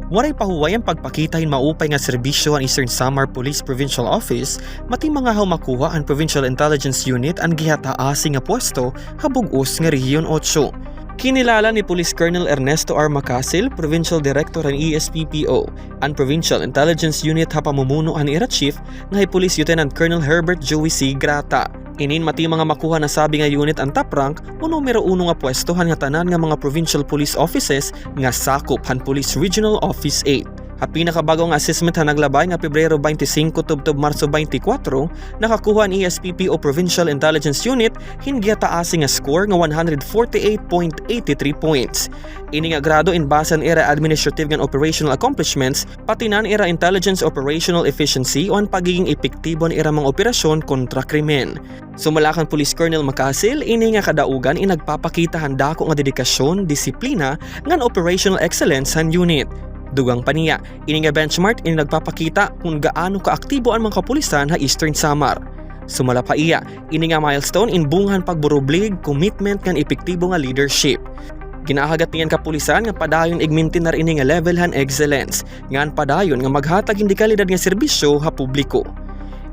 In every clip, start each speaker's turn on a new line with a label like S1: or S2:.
S1: Waray pahuway ang pagpakitahin maupay nga serbisyo ang Eastern Samar Police Provincial Office, mati mga makuha ang Provincial Intelligence Unit ang gihataasi nga pwesto habugos nga Rehiyon 8. Kinilala ni Police Colonel Ernesto R. Macasil, Provincial Director ng ESPPO, ang Provincial Intelligence Unit hapamumuno ang era Chief nga Police Lieutenant Colonel Herbert Joey C. Grata. Inin mati mga makuha na sabi nga unit ang top rank o numero 1 nga pwestohan nga tanan nga mga provincial police offices nga sakop han Police Regional Office 8. Hapi nakabagong assessment han naglabay nga Pebrero 25 tubtob Marso 24, nakakuha ang ESPPO Provincial Intelligence Unit hinggiyataasi nga score nga 148.83 points. Ini nga grado in basan era administrative and operational accomplishments pati nan era intelligence operational efficiency o ang pagiging epektibo ng era mga operasyon kontra krimen. Sumalakan Police Colonel Macasil, ini nga kadaugan inagpapakita handa ko nga dedikasyon, disiplina ngan operational excellence han unit. Dugang paniya, ini nga benchmark ini nagpapakita kung gaano kaaktibo ang mga kapulisan ha Eastern Samar. Sumala pa iya, ini nga milestone in bunghan pagburublig, commitment ngan epektibo nga leadership. Ginahagat niyan kapulisan nga padayon igmintin na ini nga level han excellence, ngan padayon nga maghatag hindi kalidad nga serbisyo ha publiko.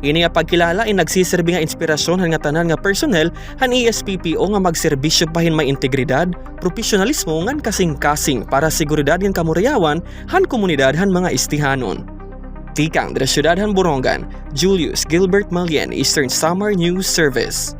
S1: Ini nga pagkilala ay nagsiserbi nga inspirasyon han nga tanan nga personnel han ESPPO nga magserbisyo pahin may integridad, profesionalismo ngan kasing-kasing para seguridad ng kamurayawan han komunidad han mga istihanon. Tikang dra syudad han Borongan, Julius Gilbert Malien, Eastern Samar News Service.